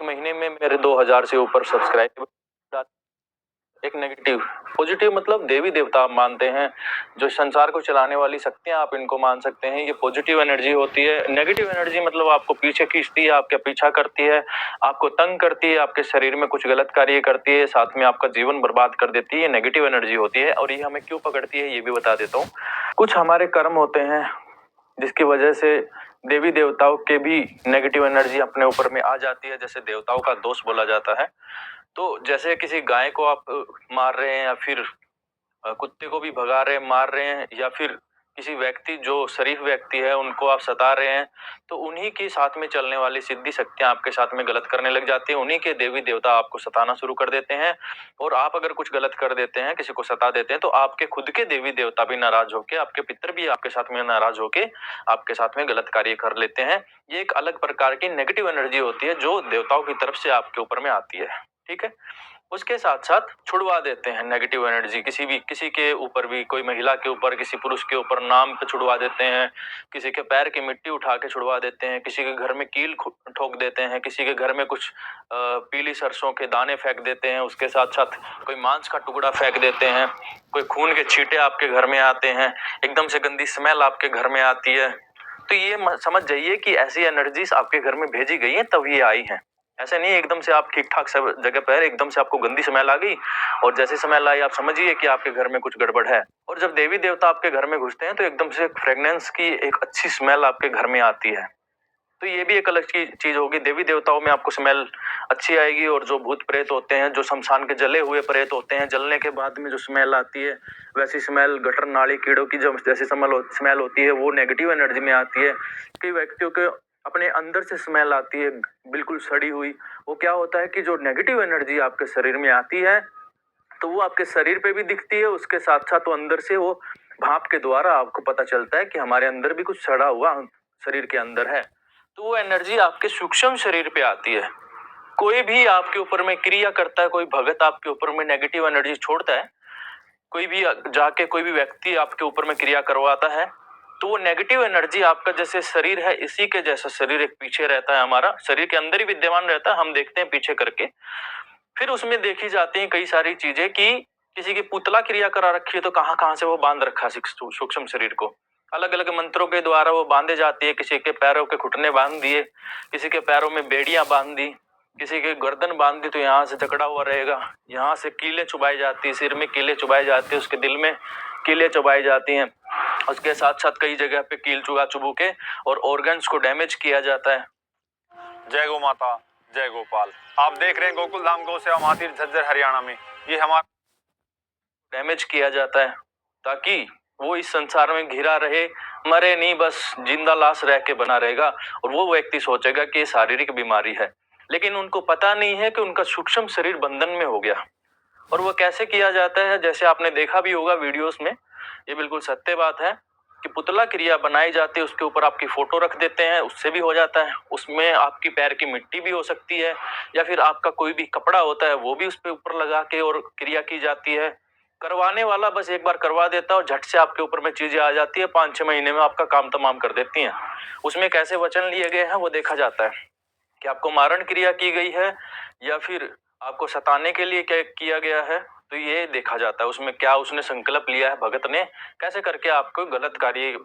महीने में मेरे 2000 से ऊपर सब्सक्राइबर। एक नेगेटिव, पॉजिटिव मतलब देवी देवता आप मानते हैं, जो संसार को चलाने वाली शक्तियां आप इनको मान सकते हैं, ये पॉजिटिव एनर्जी होती है। नेगेटिव एनर्जी मतलब आपको पीछे खींचती है, आपका पीछा करती है, आपको तंग करती है, आपके शरीर में कुछ गलत कार्य करती है, साथ में आपका जीवन बर्बाद कर देती है। ये नेगेटिव एनर्जी होती है। और ये हमें क्यों पकड़ती है ये भी बता देता हूँ। कुछ हमारे कर्म होते हैं जिसकी वजह से देवी देवताओं के भी नेगेटिव एनर्जी अपने ऊपर में आ जाती है, जैसे देवताओं का दोष बोला जाता है। तो जैसे किसी गाय को आप मार रहे हैं, या फिर कुत्ते को भी भगा रहे हैं, मार रहे हैं, या फिर किसी व्यक्ति जो शरीफ व्यक्ति है उनको आप सता रहे हैं, तो उन्हीं के साथ में चलने वाली सिद्धि शक्तियां आपके साथ में गलत करने लग जाती हैं। उन्हीं के देवी देवता आपको सताना शुरू कर देते हैं। और आप अगर कुछ गलत कर देते हैं, किसी को सता देते हैं, तो आपके खुद के देवी देवता भी नाराज होके, आपके पितर भी आपके साथ में नाराज होके आपके साथ में गलत कार्य कर लेते हैं। ये एक अलग प्रकार की नेगेटिव एनर्जी होती है जो देवताओं की तरफ से आपके ऊपर में आती है। ठीक है। उसके साथ साथ छुड़वा देते हैं नेगेटिव एनर्जी, किसी के ऊपर भी, कोई महिला के ऊपर, किसी पुरुष के ऊपर नाम पे छुड़वा देते हैं, किसी के पैर की मिट्टी उठा के छुड़वा देते हैं, किसी के घर में कील ठोक देते हैं, किसी के घर में कुछ पीली सरसों के दाने फेंक देते हैं, उसके साथ साथ कोई मांस का टुकड़ा फेंक देते हैं, कोई खून के छींटे आपके घर में आते हैं, एकदम से गंदी स्मेल आपके घर में आती है। तो ये समझ जाइए कि ऐसी एनर्जीज आपके घर में भेजी गई है, तब ये आई है। ऐसे नहीं एकदम से आप ठीक ठाक सब जगह पर एकदम से आपको गंदी स्मेल आ गई, और जैसे स्मेल आई आप समझिए कि आपके घर में कुछ गड़बड़ है। और जब देवी देवता आपके घर में घुसते हैं तो एकदम से फ्रेग्रेंस की एक अच्छी स्मेल आपके घर में आती है। तो ये भी एक अलग चीज होगी। देवी देवताओं में आपको स्मेल अच्छी आएगी। और जो भूत प्रेत होते हैं, जो शमशान के जले हुए प्रेत होते हैं, जलने के बाद में जो स्मेल आती है, वैसी स्मेल गटर नाली कीड़ों की जो जैसी स्मेल होती है, वो नेगेटिव एनर्जी में आती है। कई व्यक्तियों के अपने अंदर से स्मेल आती है बिल्कुल सड़ी हुई। वो क्या होता है कि जो नेगेटिव एनर्जी आपके शरीर में आती है, तो वो आपके शरीर पे भी दिखती है, उसके साथ साथ वो अंदर से वो भाप के द्वारा आपको पता चलता है कि हमारे अंदर भी कुछ सड़ा हुआ शरीर के अंदर है। तो वो एनर्जी आपके सूक्ष्म शरीर पे आती है। कोई भी आपके ऊपर में क्रिया करता है, कोई भगत आपके ऊपर में नेगेटिव एनर्जी छोड़ता है, कोई भी जाके कोई भी व्यक्ति आपके ऊपर में क्रिया करवाता है, तो वो नेगेटिव एनर्जी आपका जैसे शरीर है, इसी के जैसा शरीर एक पीछे रहता है, हमारा शरीर के अंदर ही विद्यमान रहता है, हम देखते हैं पीछे करके। फिर उसमें देखी जाती हैं कई सारी चीजें कि किसी की पुतला क्रिया करा रखी है, तो कहाँ कहाँ से वो बांध रखा है सूक्ष्म शरीर को। अलग अलग मंत्रों के द्वारा वो बांधे जाती है। किसी के पैरों के घुटने बांध दिए, किसी के पैरों में बेड़ियां बांध दी, किसी के गर्दन बांध दी तो यहाँ से जकड़ा हुआ रहेगा, यहाँ से कीले चुभाई जाती है, सिर में कीले चुभाई जाती है, उसके दिल में कीले चुभाई जाती हैं। उसके साथ साथ कई जगह पे कील चुभू के और ऑर्गन्स को डैमेज किया जाता है। जय गौ माता, जय गोपाल। आप देख रहे हैं गोकुल धाम गौ सेवा महातीर्थ झज्जर हरियाणा में। ये हमारा डैमेज किया जाता है ताकि वो इस संसार में घिरा रहे, मरे नहीं, बस जिंदा लाश रह के बना रहेगा। और वो व्यक्ति सोचेगा कि ये शारीरिक बीमारी है, लेकिन उनको पता नहीं है कि उनका सूक्ष्म शरीर बंधन में हो गया। और वो कैसे किया जाता है, जैसे आपने देखा भी होगा वीडियोस में, ये बिल्कुल सत्य बात है कि पुतला क्रिया बनाई जाती है, उसके ऊपर आपकी फोटो रख देते हैं, उससे भी हो जाता है। उसमें आपकी पैर की मिट्टी भी हो सकती है, या फिर आपका कोई भी कपड़ा होता है वो भी उस पे ऊपर लगा के और क्रिया की जाती है। करवाने वाला बस एक बार करवा देता है और झट से आपके ऊपर में चीजें आ जाती है, 5-6 महीने में आपका काम तमाम कर देती हैं। उसमें कैसे वचन लिए गए हैं वो देखा जाता है कि आपको मारण क्रिया की गई है या फिर आपको सताने के लिए क्या किया गया है, तो ये देखा जाता है। उसमें क्या उसने संकल्प लिया है भगत ने, कैसे करके आपको गलत कार्य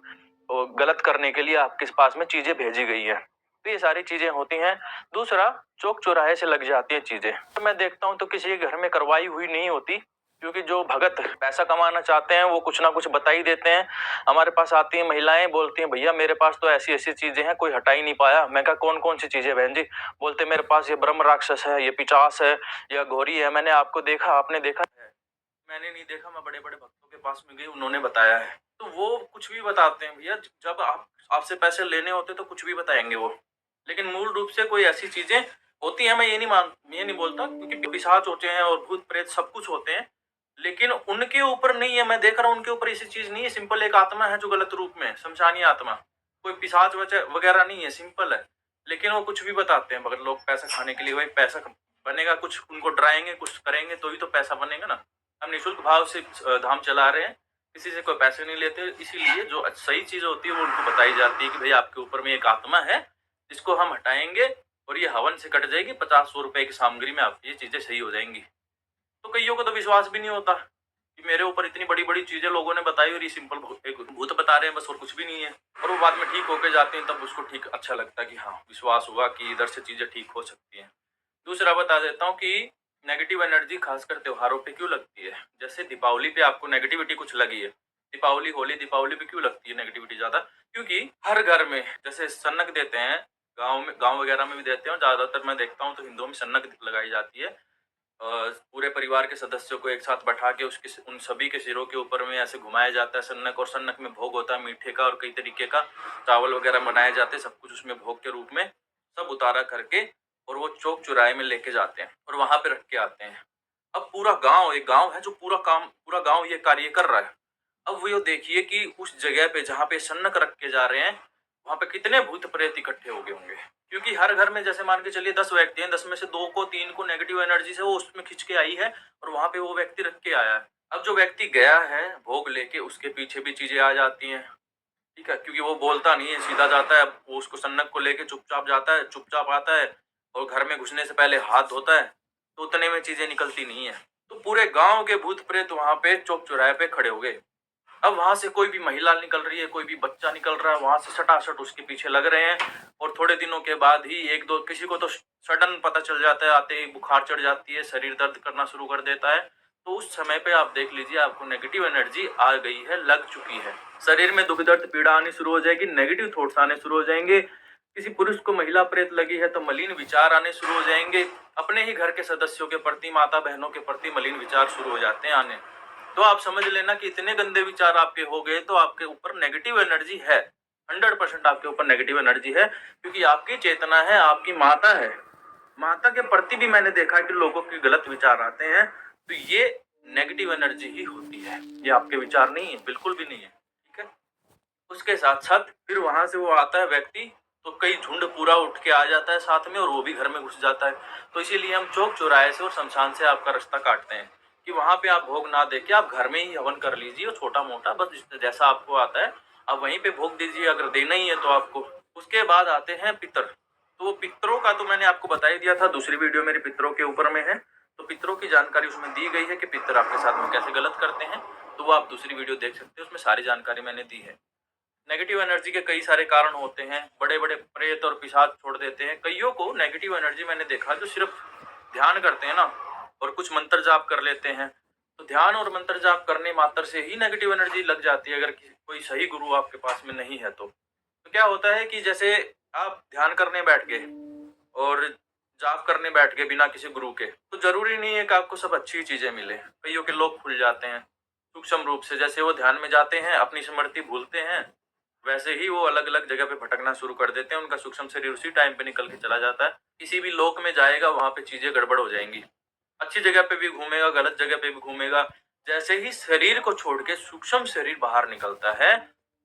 गलत करने के लिए आपके पास में चीजें भेजी गई है। तो ये सारी चीजें होती हैं। दूसरा, चौक चौराहे से लग जाती है चीजें। तो मैं देखता हूँ तो किसी के घर में करवाई हुई नहीं होती, क्योंकि जो भगत पैसा कमाना चाहते हैं वो कुछ ना कुछ बता ही देते हैं। हमारे पास आती हैं महिलाएं, बोलती हैं भैया मेरे पास तो ऐसी ऐसी चीजें हैं, कोई हटा ही नहीं पाया। मैं कहा कौन कौन सी चीजें बहन जी? बोलते मेरे पास ये ब्रह्म राक्षस है, ये पिचास है, या घोरी है। मैंने आपको देखा, आपने देखा है? मैंने नहीं देखा, मैं बड़े बड़े भक्तों के पास में गई, उन्होंने बताया है। तो वो कुछ भी बताते हैं भैया, जब आपसे पैसे लेने होते तो कुछ भी बताएंगे वो, लेकिन मूल रूप से कोई ऐसी चीजें होती हैं। मैं ये नहीं बोलता, क्योंकि पिशाच होते हैं और भूत प्रेत सब कुछ होते हैं, लेकिन उनके ऊपर नहीं है। मैं देख रहा हूँ उनके ऊपर ऐसी चीज नहीं है। सिंपल एक आत्मा है जो गलत रूप में, शमशानी आत्मा, कोई पिशाच वगैरह नहीं है, सिंपल है। लेकिन वो कुछ भी बताते हैं, मगर लोग पैसा खाने के लिए, भाई पैसा बनेगा, कुछ उनको डराएंगे, कुछ करेंगे तो ही तो पैसा बनेगा ना। हम निःशुल्क भाव से धाम चला रहे हैं, किसी से कोई पैसे नहीं लेते। इसीलिए जो सही चीज होती है वो उनको बताई जाती है कि भाई आपके ऊपर में एक आत्मा है, जिसको हम हटाएंगे और ये हवन से कट जाएगी, 50-100 रुपए की सामग्री में आपकी ये चीजें सही हो जाएंगी। तो कईयों को तो विश्वास भी नहीं होता कि मेरे ऊपर इतनी बड़ी बड़ी चीजें लोगों ने बताई और ये सिंपल एक भूत बता रहे हैं बस, और कुछ भी नहीं है। और वो बाद में ठीक होके जाते हैं, तब उसको ठीक अच्छा लगता है कि हाँ, विश्वास हुआ कि इधर से चीजें ठीक हो सकती हैं। दूसरा बता देता हूँ कि नेगेटिव एनर्जी खासकर त्योहारों पे क्यों लगती है। जैसे दीपावली पे आपको नेगेटिविटी कुछ लगी है, दीपावली, होली, दीपावली पे क्यों लगती है नेगेटिविटी ज्यादा? क्योंकि हर घर में जैसे सन्नक देते हैं, गांव वगैरह में भी देते हैं, और ज्यादातर मैं देखता हूँ तो हिंदुओं में सन्नक लगाई जाती है। पूरे परिवार के सदस्यों को एक साथ बैठा के उसके उन सभी के सिरों के ऊपर में ऐसे घुमाया जाता है सन्नक, और सन्नक में भोग होता है मीठे का और कई तरीके का, चावल वगैरह बनाए जाते हैं, सब कुछ उसमें भोग के रूप में सब उतारा करके, और वो चौक चौराहे में लेके जाते हैं और वहां पे रख के आते हैं। अब पूरा गांव, एक गांव है जो पूरा गांव ये कार्य कर रहा है। अब वो देखिए कि उस जगह पे जहाँ पे सन्नक रख के जा रहे हैं, वहां पे कितने भूत प्रेत इकट्ठे हो गए होंगे। क्योंकि हर घर में जैसे मान के चलिए 10 व्यक्ति हैं, 10 में से 2 को 3 को नेगेटिव एनर्जी से वो उसमें खिंच के आई है, और वहां पे वो व्यक्ति रख के आया है। अब जो व्यक्ति गया है भोग लेके, उसके पीछे भी चीजें आ जाती हैं, ठीक है, क्योंकि वो बोलता नहीं है, सीधा जाता है, वो उसको सन्नक को लेके चुपचाप जाता है, चुपचाप आता है, और घर में घुसने से पहले हाथ धोता है, तो उतने में चीजें निकलती नहीं है। तो पूरे गांव के भूत प्रेत वहां पे चौक चौराहे पे खड़े हो गए। अब वहां से कोई भी महिला निकल रही है, कोई भी बच्चा निकल रहा है, वहां से सटासट उसके पीछे लग रहे हैं, और थोड़े दिनों के बाद ही एक दो किसी को तो सडन पता चल जाता है, आते ही बुखार चढ़ जाती है, शरीर दर्द करना शुरू कर देता है। तो उस समय पे आप देख लीजिए आपको नेगेटिव एनर्जी आ गई है, लग चुकी है, शरीर में दुख दर्द पीड़ा आनी शुरू हो जाएगी, नेगेटिव थॉट्स आने शुरू हो जाएंगे। किसी पुरुष को महिला प्रेत लगी है तो मलिन विचार आने शुरू हो जाएंगे, अपने ही घर के सदस्यों के प्रति, माता बहनों के प्रति मलिन विचार शुरू हो जाते हैं आने। तो आप समझ लेना कि इतने गंदे विचार आपके हो गए तो आपके ऊपर नेगेटिव एनर्जी है, 100% आपके ऊपर नेगेटिव एनर्जी है, क्योंकि आपकी चेतना है, आपकी माता है, माता के प्रति भी मैंने देखा है कि लोगों के गलत विचार आते हैं, तो ये नेगेटिव एनर्जी ही होती है, ये आपके विचार नहीं है, बिल्कुल भी नहीं है, ठीक है। उसके साथ साथ फिर वहां से वो आता है व्यक्ति, तो कई झुंड पूरा उठ के आ जाता है साथ में, और वो भी घर में घुस जाता है। तो इसीलिए हम चौक चौराहे से और शमशान से आपका रास्ता काटते हैं कि वहां पे आप भोग ना देके आप घर में ही हवन कर लीजिए, और छोटा मोटा बस जैसा आपको आता है आप वहीं पे भोग दीजिए, अगर देना ही है तो आपको। उसके बाद आते हैं पितर। तो पितरों का तो मैंने आपको बता ही दिया था, दूसरी वीडियो मेरी पितरों के ऊपर में है, तो पितरों की जानकारी उसमें दी गई है कि पितर आपके साथ में कैसे गलत करते हैं, तो वो आप दूसरी वीडियो देख सकते हैं, उसमें सारी जानकारी मैंने दी है। नेगेटिव एनर्जी के कई सारे कारण होते हैं, बड़े बड़े प्रेत और पिशाच छोड़ देते हैं। कईयों को नेगेटिव एनर्जी मैंने देखा जो सिर्फ ध्यान करते हैं ना, और कुछ मंत्र जाप कर लेते हैं, तो ध्यान और मंत्र जाप करने मात्र से ही नेगेटिव एनर्जी लग जाती है, अगर कोई सही गुरु आपके पास में नहीं है तो क्या होता है कि जैसे आप ध्यान करने बैठ गए और जाप करने बैठ गए बिना किसी गुरु के, तो जरूरी नहीं है कि आपको सब अच्छी चीजें मिले। कईयों के लोग खुल जाते हैं सूक्ष्म रूप से, जैसे वो ध्यान में जाते हैं अपनी स्मृति भूलते हैं, वैसे ही वो अलग अलग जगह पे भटकना शुरू कर देते हैं, उनका सूक्ष्म शरीर उसी टाइम पे निकल के चला जाता है। किसी भी लोक में जाएगा वहां पे चीजें गड़बड़ हो जाएंगी, अच्छी जगह पे भी घूमेगा, गलत जगह पे भी घूमेगा। जैसे ही शरीर को छोड़ के सूक्ष्म शरीर बाहर निकलता है,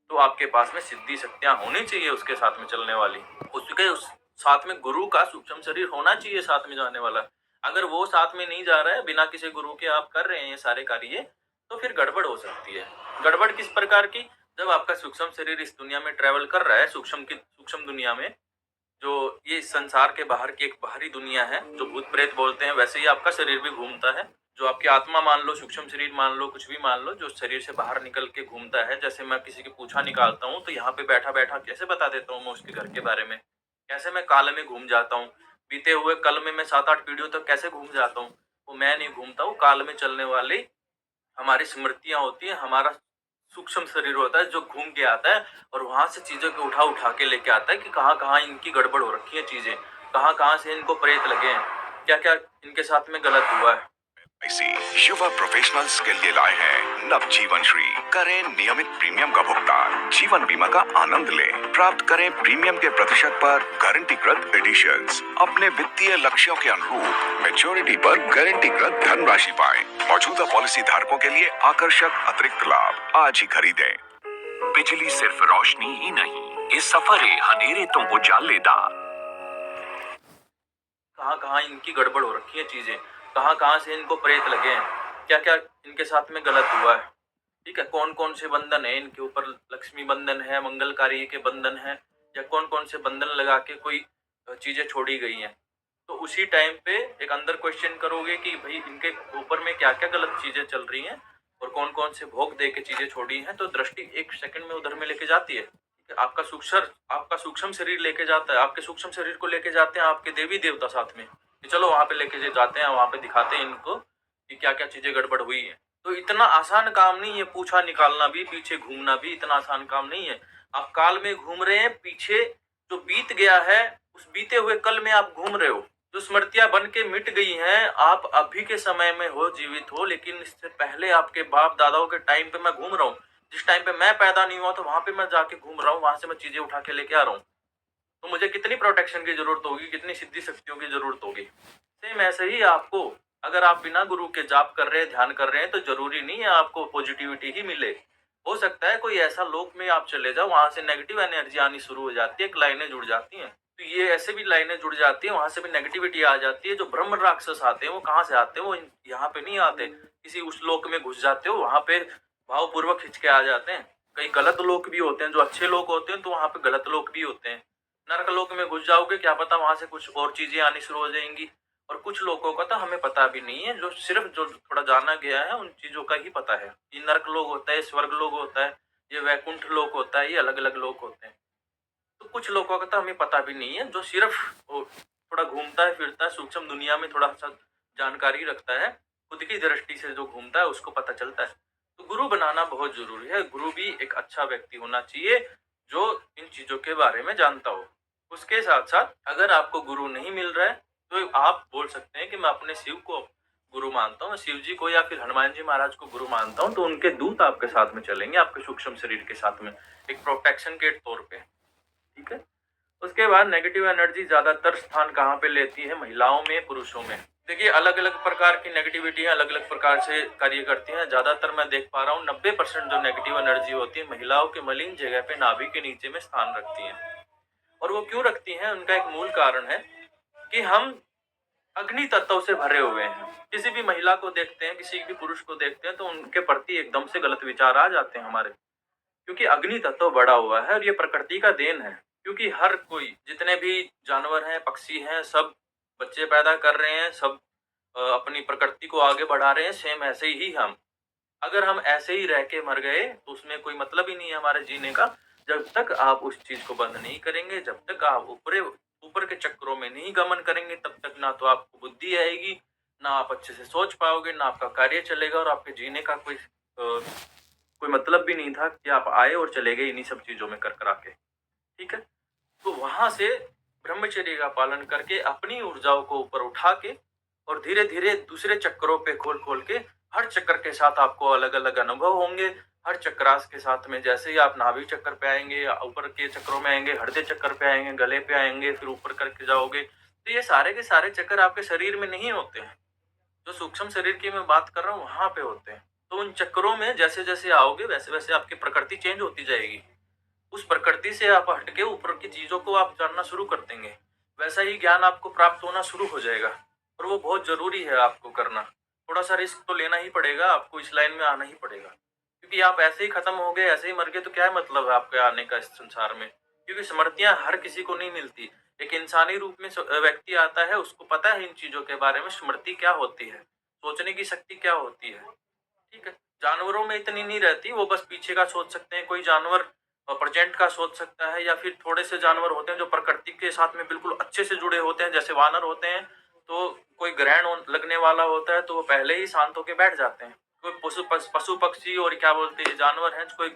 तो आपके पास में सिद्धि शक्तियां होनी चाहिए उसके साथ में चलने वाली, उसके उस साथ में गुरु का सूक्ष्म शरीर होना चाहिए साथ में जाने वाला। अगर वो साथ में नहीं जा रहा है, बिना किसी गुरु के आप कर रहे हैं ये सारे कार्य, तो फिर गड़बड़ हो सकती है। गड़बड़ किस प्रकार की? जब आपका सूक्ष्म शरीर इस दुनिया में ट्रेवल कर रहा है, सूक्ष्म दुनिया में, जो ये संसार के बाहर की एक बाहरी दुनिया है जो भूत प्रेत बोलते हैं, वैसे ही आपका शरीर भी घूमता है। जो आपकी आत्मा मान लो, सूक्ष्म शरीर मान लो, कुछ भी मान लो, जो शरीर से बाहर निकल के घूमता है। जैसे मैं किसी की पूछा निकालता हूँ तो यहाँ पे बैठा बैठा कैसे बता देता हूँ मैं उसके घर के बारे में, कैसे मैं काल में घूम जाता हूँ, बीते हुए कल में मैं 7-8 पीढ़ियों तक कैसे घूम जाता हूँ। वो मैं नहीं घूमता हूँ, काल में चलने वाली हमारी स्मृतियां होती है, हमारा सूक्ष्म शरीर होता है जो घूम के आता है, और वहां से चीजों को उठा उठा के लेके आता है कि कहाँ कहाँ इनकी गड़बड़ हो रखी है, चीजें कहाँ कहाँ से इनको प्रेत लगे हैं, क्या क्या इनके साथ में गलत हुआ है। इसी युवा प्रोफेशनल्स के लिए लाए हैं नवजीवन श्री। करें नियमित प्रीमियम का भुगतान, जीवन बीमा का आनंद लें, प्राप्त करें प्रीमियम के प्रतिशत पर गारंटीकृत एडिशंस, अपने वित्तीय लक्ष्यों के अनुरूप मैच्योरिटी पर गारंटीकृत धनराशि पाएं। मौजूदा पॉलिसी धारकों के लिए आकर्षक अतिरिक्त लाभ आज ही खरीदें। बिजली सिर्फ रोशनी ही नहीं, इस सफर हनेरे तो उजालेदा। कहाँ कहाँ इनकी गड़बड़ हो रखी है चीजें, कहाँ कहाँ से इनको प्रेत लगे हैं, क्या क्या इनके साथ में गलत हुआ है, ठीक है। कौन कौन से बंधन है इनके ऊपर, लक्ष्मी बंधन है, मंगलकारी के बंधन है, या कौन कौन से बंधन लगा के कोई चीज़ें छोड़ी गई हैं, तो उसी टाइम पे एक अंदर क्वेश्चन करोगे कि भाई इनके ऊपर में क्या क्या गलत चीज़ें चल रही हैं और कौन कौन से भोग दे के चीज़ें छोड़ी हैं, तो दृष्टि एक सेकंड में उधर में लेके जाती है। आपका सूक्ष्म शरीर लेके जाता है, आपके सूक्ष्म शरीर को लेके जाते हैं आपके देवी देवता साथ में कि चलो वहाँ पे लेके जाते हैं, वहाँ पे दिखाते हैं इनको कि क्या क्या चीज़ें गड़बड़ हुई हैं। तो इतना आसान काम नहीं है, पूछा निकालना भी, पीछे घूमना भी इतना आसान काम नहीं है। आप काल में घूम रहे हैं, पीछे जो बीत गया है उस बीते हुए कल में आप घूम रहे हो। जो स्मृतियां बन के मिट गई हैं, आप अभी के समय में हो, जीवित हो, लेकिन इससे पहले आपके बाप दादाओं के टाइम पे मैं घूम रहा हूँ। जिस टाइम पे मैं पैदा नहीं हुआ तो वहां पे मैं जाके घूम रहा हूँ, वहां से मैं चीजें उठा के लेके आ रहा हूँ। तो मुझे कितनी प्रोटेक्शन की जरूरत होगी, कितनी सिद्धि शक्तियों की जरूरत होगी। सेम ऐसे ही आपको, अगर आप बिना गुरु के जाप कर रहे हैं, ध्यान कर रहे हैं, तो जरूरी नहीं है आपको पॉजिटिविटी ही मिले। हो सकता है कोई ऐसा लोक में आप चले जाओ, वहां से नेगेटिव एनर्जी आनी शुरू हो जाती है, लाइनें जुड़ जाती हैं। तो ये ऐसे भी लाइनें जुड़ जाती है, वहां से भी नेगेटिविटी आ जाती है। जो ब्रह्म राक्षस आते हैं वो कहाँ से आते हैं? वो यहाँ पे नहीं आते, किसी उस लोक में घुस जाते हो, वहां पे भावपूर्वक खिंच के आ जाते हैं। कई गलत लोग भी होते हैं, जो अच्छे लोग होते हैं तो वहां पे गलत लोग भी होते हैं। नरक लोक में घुस जाओगे, क्या पता वहां से कुछ और चीजें आनी शुरू हो जाएंगी। और कुछ लोगों का तो हमें पता भी नहीं है, जो सिर्फ जो थोड़ा जाना गया है उन चीजों का ही पता है। ये नरक लोग होता है, स्वर्ग लोग होता है, ये वैकुंठ लोक होता है, ये अलग अलग लोग होते हैं। तो कुछ लोगों का तो हमें पता भी नहीं है, जो सिर्फ थोड़ा घूमता है फिरता है, सूक्ष्म दुनिया में थोड़ा सा जानकारी रखता है, खुद की दृष्टि से जो घूमता है उसको पता चलता है। तो गुरु बनाना बहुत जरूरी है। गुरु भी एक अच्छा व्यक्ति होना चाहिए जो इन चीजों के बारे में जानता हो। उसके साथ साथ अगर आपको गुरु नहीं मिल रहा है तो आप बोल सकते हैं कि मैं अपने शिव को गुरु मानता हूँ, मैं शिव जी को या फिर हनुमान जी महाराज को गुरु मानता हूँ। तो उनके दूत आपके साथ में चलेंगे, आपके सूक्ष्म शरीर के साथ में, एक प्रोटेक्शन के तौर पे। ठीक है। उसके बाद नेगेटिव एनर्जी ज्यादातर स्थान कहाँ पे लेती है? महिलाओं में, पुरुषों में। देखिए अलग अलग प्रकार की नेगेटिविटी अलग अलग प्रकार से कार्य करती हैं। ज्यादातर मैं देख पा रहा हूँ 90% जो नेगेटिव एनर्जी होती है महिलाओं के मलिन जगह पे, नाभि के नीचे में स्थान रखती हैं। और वो क्यों रखती हैं? उनका एक मूल कारण है कि हम अग्नि तत्व से भरे हुए हैं। किसी भी महिला को देखते हैं, किसी भी पुरुष को देखते हैं तो उनके प्रति एकदम से गलत विचार आ जाते हैं हमारे, क्योंकि अग्नि तत्व बड़ा हुआ है और ये प्रकृति का देन है। क्योंकि हर कोई, जितने भी जानवर हैं, पक्षी हैं, सब बच्चे पैदा कर रहे हैं, सब अपनी प्रकृति को आगे बढ़ा रहे हैं। सेम ऐसे ही हम, अगर हम ऐसे ही रह के मर गए तो उसमें कोई मतलब ही नहीं है हमारे जीने का। जब तक आप उस चीज को बंद नहीं करेंगे, जब तक आप ऊपर के चक्रों में नहीं गमन करेंगे, तब तक ना तो आपको बुद्धि आएगी, ना आप अच्छे से सोच पाओगे, ना आपका कार्य चलेगा, और आपके जीने का कोई मतलब भी नहीं था कि आप आए और चले गए इन्हीं सब चीजों में कर करा के। ठीक है। तो वहां से ब्रह्मचर्य का पालन करके अपनी ऊर्जाओं को ऊपर उठा के और धीरे धीरे दूसरे चक्रों पे खोल खोल के, हर चक्कर के साथ आपको अलग अलग अनुभव होंगे। हर चक्रास के साथ में जैसे ही आप नाभि चक्कर पे आएंगे, ऊपर के चक्रों में आएंगे, हृदय चक्कर पे आएंगे, गले पे आएंगे, फिर ऊपर करके जाओगे, तो ये सारे के सारे चक्कर आपके शरीर में नहीं होते हैं। जो सूक्ष्म शरीर की मैं बात कर रहा हूँ वहां पे होते हैं। तो उन चक्रों में जैसे जैसे आओगे वैसे वैसे आपकी प्रकृति चेंज होती जाएगी। उस प्रकृति से आप हटके ऊपर की चीजों को आप जानना शुरू कर देंगे। वैसा ही ज्ञान आपको प्राप्त होना शुरू हो जाएगा, और वो बहुत जरूरी है आपको करना। थोड़ा सा रिस्क तो लेना ही पड़ेगा, आपको इस लाइन में आना ही पड़ेगा। क्योंकि आप ऐसे ही खत्म हो गए, ऐसे ही मर गए तो क्या मतलब है आपके आने का इस संसार में? क्योंकि स्मृतियां हर किसी को नहीं मिलती। एक इंसानी रूप में व्यक्ति आता है, उसको पता है इन चीजों के बारे में, स्मृति क्या होती है, सोचने की शक्ति क्या होती है। ठीक है। जानवरों में इतनी नहीं रहती, वो बस पीछे का सोच सकते हैं। कोई जानवर प्रेजेंट का सोच सकता है, या फिर थोड़े से जानवर होते हैं जो प्रकृति के साथ में बिल्कुल अच्छे से जुड़े होते हैं, जैसे वानर होते हैं। तो कोई ग्रहण लगने वाला होता है तो वो पहले ही शांत होके बैठ जाते हैं। कोई पशु पक्षी और क्या बोलते हैं जानवर हैं, कोई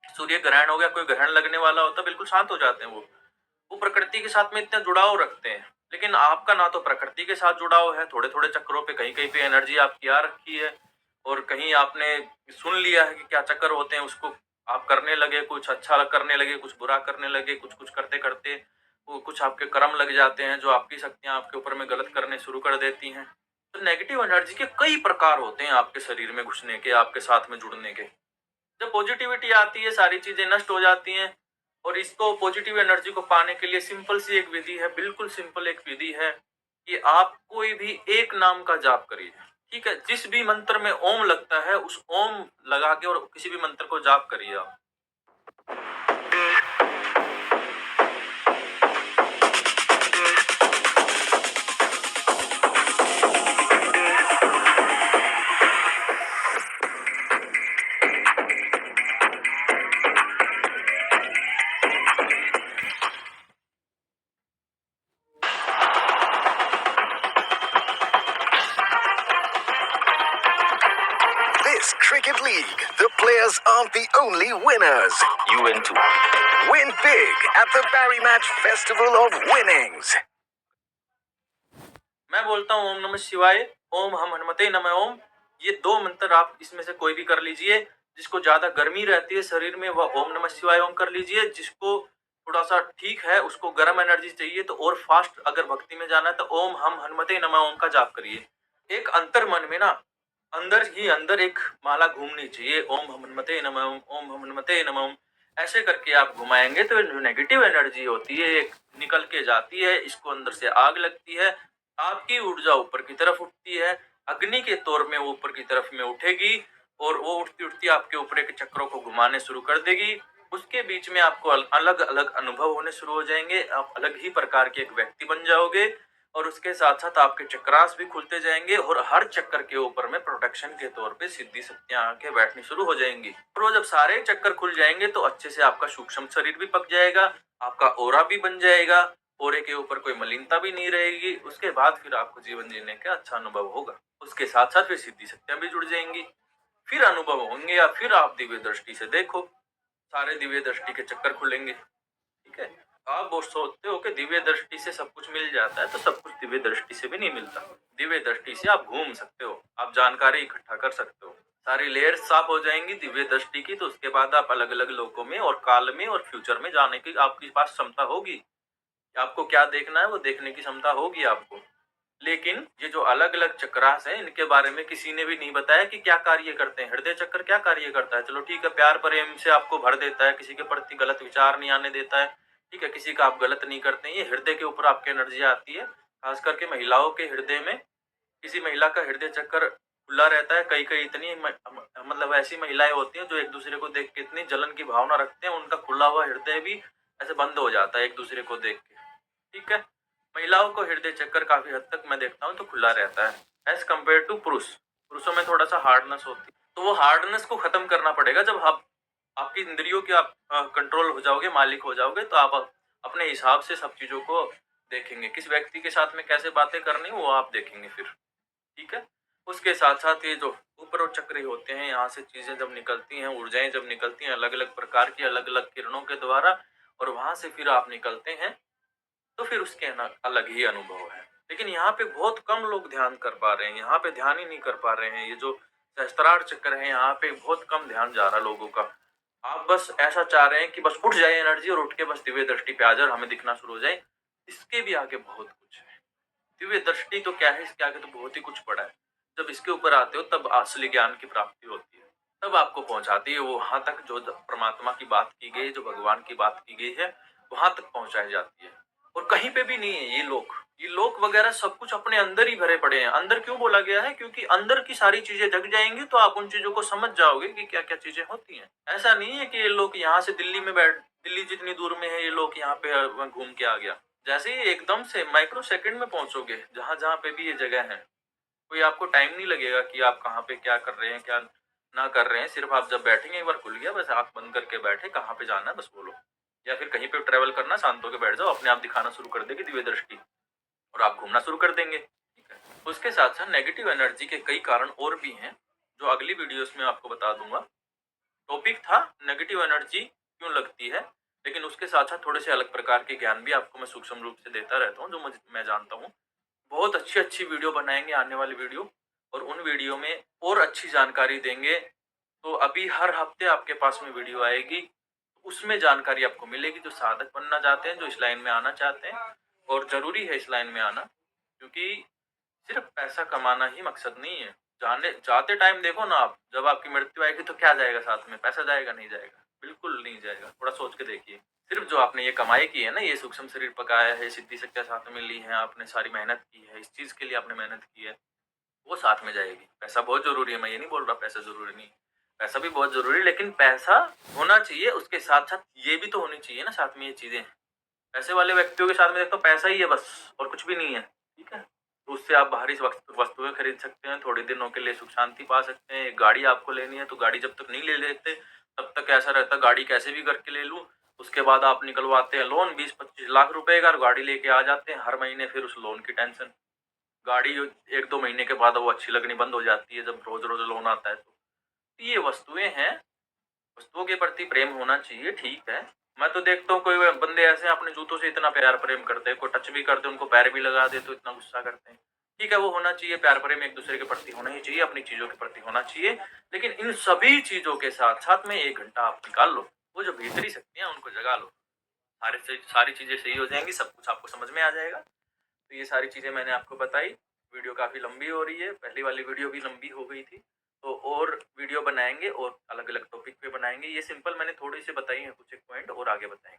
सूर्य ग्रहण हो गया, कोई ग्रहण लगने वाला होता है, बिल्कुल शांत हो जाते हैं। वो प्रकृति के साथ में इतना जुड़ाव रखते हैं। लेकिन आपका ना तो प्रकृति के साथ जुड़ाव है, थोड़े थोड़े चक्रों पे कहीं कहीं पे एनर्जी आपकी आ रखी है, और कहीं आपने सुन लिया है कि क्या चक्कर होते हैं, उसको आप करने लगे, कुछ अच्छा करने लगे, कुछ बुरा करने लगे, कुछ कुछ करते करते वो कुछ आपके कर्म लग जाते हैं, जो आपकी शक्तियां आपके ऊपर में गलत करने शुरू कर देती हैं। तो नेगेटिव एनर्जी के कई प्रकार होते हैं आपके शरीर में घुसने के, आपके साथ में जुड़ने के। जब पॉजिटिविटी आती है सारी चीजें नष्ट हो जाती हैं। और इसको पॉजिटिव एनर्जी को पाने के लिए सिंपल सी एक विधि है, बिल्कुल सिंपल एक विधि है कि आप कोई भी एक नाम का जाप करिए। ठीक है। जिस भी मंत्र में ओम लगता है उस ओम लगा के और किसी भी मंत्र को जाप करिए आप। Cricket League, the players aren't the only winners. You win too. Win big at the Barry Match Festival of Winnings. मैं बोलता हूँ ओम नमः शिवाय, ओम हम हनुमते नमः ओम। ये 2 मंत्र आप इसमें से कोई भी कर लीजिए। जिसको ज्यादा गर्मी रहती है शरीर में वह ओम नमः शिवाय ओम कर लीजिए। जिसको थोड़ा सा ठीक है, उसको गर्म एनर्जी चाहिए तो और फास्ट अगर भक्ति में जाना है तो ओम हम हनुमते नमः ओम का जाप करिए। एक अंतर मन में ना अंदर ही अंदर एक माला घूमनी चाहिए, ओम हम हनुमते नमः ओम, ओम हम हनुमते नमः ओम। ऐसे करके आप घुमाएंगे तो जो नेगेटिव एनर्जी होती है एक निकल के जाती है, इसको अंदर से आग लगती है, आपकी ऊर्जा ऊपर की तरफ उठती है, अग्नि के तौर में वो ऊपर की तरफ में उठेगी और वो उठती उठती आपके ऊपर के चक्रों को घुमाने शुरू कर देगी। उसके बीच में आपको अलग अलग अनुभव होने शुरू हो जाएंगे, आप अलग ही प्रकार के एक व्यक्ति बन जाओगे और उसके साथ साथ आपके चक्रास भी खुलते जाएंगे और हर चक्कर के ऊपर में प्रोटेक्शन के तौर पे सिद्धि शक्तियां आके बैठनी शुरू हो जाएंगी। और जब सारे चक्कर खुल जाएंगे तो अच्छे से आपका सूक्ष्म शरीर भी पक जाएगा, आपका ओरा भी बन जाएगा, ओरे के ऊपर कोई मलिनता भी नहीं रहेगी। उसके बाद फिर आपको जीवन जीने का अच्छा अनुभव होगा। उसके साथ साथ फिर सिद्धि शक्तियां भी जुड़ जाएंगी, फिर अनुभव होंगे या फिर आप दिव्य दृष्टि से देखो, सारे दिव्य दृष्टि के चक्कर खुलेंगे। ठीक है, आप वो सोचते हो कि दिव्य दृष्टि से सब कुछ मिल जाता है, तो सब कुछ दिव्य दृष्टि से भी नहीं मिलता। दिव्य दृष्टि से आप घूम सकते हो, आप जानकारी इकट्ठा कर सकते हो, सारी लेयर्स साफ हो जाएंगी दिव्य दृष्टि की। तो उसके बाद आप अलग अलग लोकों में और काल में और फ्यूचर में जाने की आपके पास क्षमता होगी। आपको क्या देखना है वो देखने की क्षमता होगी आपको। लेकिन ये जो अलग अलग चक्रास हैं इनके बारे में किसी ने भी नहीं बताया कि क्या कार्य करते हैं। हृदय चक्र क्या कार्य करता है, चलो ठीक है, प्यार प्रेम से आपको भर देता है, किसी के प्रति गलत विचार नहीं आने देता है, ठीक है, किसी का आप गलत नहीं करते हैं। ये हृदय के ऊपर आपकी एनर्जी आती है, खास करके महिलाओं के हृदय में। किसी महिला का हृदय चक्र खुला रहता है, कई कई इतनी मतलब ऐसी महिलाएं होती हैं जो एक दूसरे को देख के इतनी जलन की भावना रखते हैं, उनका खुला हुआ हृदय भी ऐसे बंद हो जाता है एक दूसरे को देख के। ठीक है, महिलाओं को हृदय चक्कर काफी हद तक मैं देखता हूँ तो खुला रहता है एज कम्पेयर टू पुरुष। पुरुषों में थोड़ा सा हार्डनेस होती है, तो वो हार्डनेस को खत्म करना पड़ेगा। जब आप आपकी इंद्रियों के आप कंट्रोल हो जाओगे, मालिक हो जाओगे, तो आप अपने हिसाब से सब चीजों को देखेंगे। किस व्यक्ति के साथ में कैसे बातें करनी वो आप देखेंगे फिर। ठीक है, उसके साथ साथ ये जो ऊपर चक्र होते हैं, यहाँ से चीजें जब निकलती हैं, ऊर्जाएं जब निकलती हैं अलग अलग प्रकार की अलग अलग किरणों के द्वारा, और वहां से फिर आप निकलते हैं, तो फिर उसके अलग ही अनुभव है। लेकिन यहाँ पे बहुत कम लोग ध्यान कर पा रहे हैं, यहाँ पे ध्यान ही नहीं कर पा रहे हैं। ये जो सहस्त्रार चक्र है यहाँ पे बहुत कम ध्यान जा रहा लोगों का। आप बस ऐसा चाह रहे हैं कि बस उठ जाए एनर्जी और उठ के बस दिव्य दृष्टि पे आ जाए, हमें दिखना शुरू हो जाए। इसके भी आगे बहुत कुछ है। दिव्य दृष्टि तो क्या है, इसके आगे तो बहुत ही कुछ पड़ा है। जब इसके ऊपर आते हो तब असली ज्ञान की प्राप्ति होती है, तब आपको पहुंचाती है वो वहां तक जो परमात्मा की बात की गई, जो भगवान की बात की गई है, वहां तक पहुंचाई जाती है। और कहीं पे भी नहीं है ये लोक वगैरह सब कुछ अपने अंदर ही भरे पड़े हैं। अंदर क्यों बोला गया है, क्योंकि अंदर की सारी चीजें जग जाएंगी तो आप उन चीजों को समझ जाओगे कि क्या क्या चीजें होती हैं। ऐसा नहीं है कि ये लोग यहाँ से दिल्ली जितनी दूर में है ये लोग यहाँ पे घूम के आ गया। जैसे ही एकदम से माइक्रो सेकंड में पहुंचोगे जहां जहां पे भी ये जगह है, कोई आपको टाइम नहीं लगेगा कि आप कहाँ पे क्या कर रहे हैं क्या ना कर रहे हैं। सिर्फ आप जब बैठेंगे, एक बार खुल गया, बस आंख बंद करके बैठे, कहाँ पे जाना है बस बोलो, या फिर कहीं पे ट्रेवल करना, शांत होकर बैठ जाओ, अपने आप दिखाना शुरू कर देगी दिव्य दृष्टि और आप घूमना शुरू कर देंगे। ठीक है, उसके साथ साथ नेगेटिव एनर्जी के कई कारण और भी हैं जो अगली वीडियोस में आपको बता दूंगा। टॉपिक था नेगेटिव एनर्जी क्यों लगती है, लेकिन उसके साथ साथ थोड़े से अलग प्रकार के ज्ञान भी आपको मैं सूक्ष्म रूप से देता रहता हूँ जो मैं जानता हूँ। बहुत अच्छी अच्छी वीडियो बनाएंगे आने वाली वीडियो, और उन वीडियो में और अच्छी जानकारी देंगे। तो अभी हर हफ्ते आपके पास में वीडियो आएगी, उसमें जानकारी आपको मिलेगी। जो साधक बनना चाहते हैं, जो इस लाइन में आना चाहते हैं, और जरूरी है इस लाइन में आना, क्योंकि सिर्फ पैसा कमाना ही मकसद नहीं है। जाते टाइम देखो ना, आप जब आपकी मृत्यु आएगी तो क्या जाएगा साथ में, पैसा जाएगा? नहीं जाएगा, बिल्कुल नहीं जाएगा। थोड़ा सोच के देखिए, सिर्फ जो आपने ये कमाई की है ना, ये सूक्ष्म शरीर पकाया है, सिद्धि शक्तियां साथ में ली है, आपने सारी मेहनत की है, इस चीज के लिए आपने मेहनत की है, वो साथ में जाएगी। पैसा बहुत जरूरी है, मैं ये नहीं बोल रहा पैसा जरूरी नहीं, पैसा भी बहुत जरूरी है, लेकिन पैसा होना चाहिए, उसके साथ साथ ये भी तो होनी चाहिए ना साथ में ये चीजें। पैसे वाले व्यक्तियों के साथ में देखो पैसा ही है बस, और कुछ भी नहीं है। ठीक है, तो उससे आप बाहरी वस्तुएं खरीद सकते हैं, थोड़े दिनों के लिए सुख शांति पा सकते हैं। एक गाड़ी आपको लेनी है तो गाड़ी जब तक नहीं ले लेते तब तक ऐसा रहता गाड़ी कैसे भी करके ले लूं। उसके बाद आप निकलवाते हैं लोन 20-25 लाख रुपए का, गाड़ी लेके आ जाते हैं, हर महीने फिर उस लोन की टेंशन। गाड़ी 1-2 महीने के बाद वो अच्छी लगनी बंद हो जाती है जब रोज रोज लोन आता है। तो तो ये वस्तुएं हैं, वस्तुओं के प्रति प्रेम होना चाहिए, ठीक है। मैं तो देखता हूँ कोई बंदे ऐसे अपने जूतों से इतना प्यार प्रेम करते हैं, कोई टच भी करते हैं, उनको पैर भी लगा दे तो इतना गुस्सा करते हैं। ठीक है, वो होना चाहिए, प्यार प्रेम एक दूसरे के प्रति होना ही चाहिए, अपनी चीजों के प्रति होना चाहिए। लेकिन इन सभी चीजों के साथ साथ में 1 घंटा आप निकाल लो, वो जो भीतरी शक्तियां उनको जगा लो, सारी चीजें सही हो जाएंगी, सब कुछ आपको समझ में आ जाएगा। तो ये सारी चीजें मैंने आपको बताई। वीडियो काफी लंबी हो रही है, पहली वाली वीडियो भी लंबी हो गई थी, तो और वीडियो बनाएंगे और अलग अलग टॉपिक पे बनाएंगे। ये सिंपल मैंने थोड़ी सी बताई है, कुछ एक पॉइंट और आगे बताएंगे।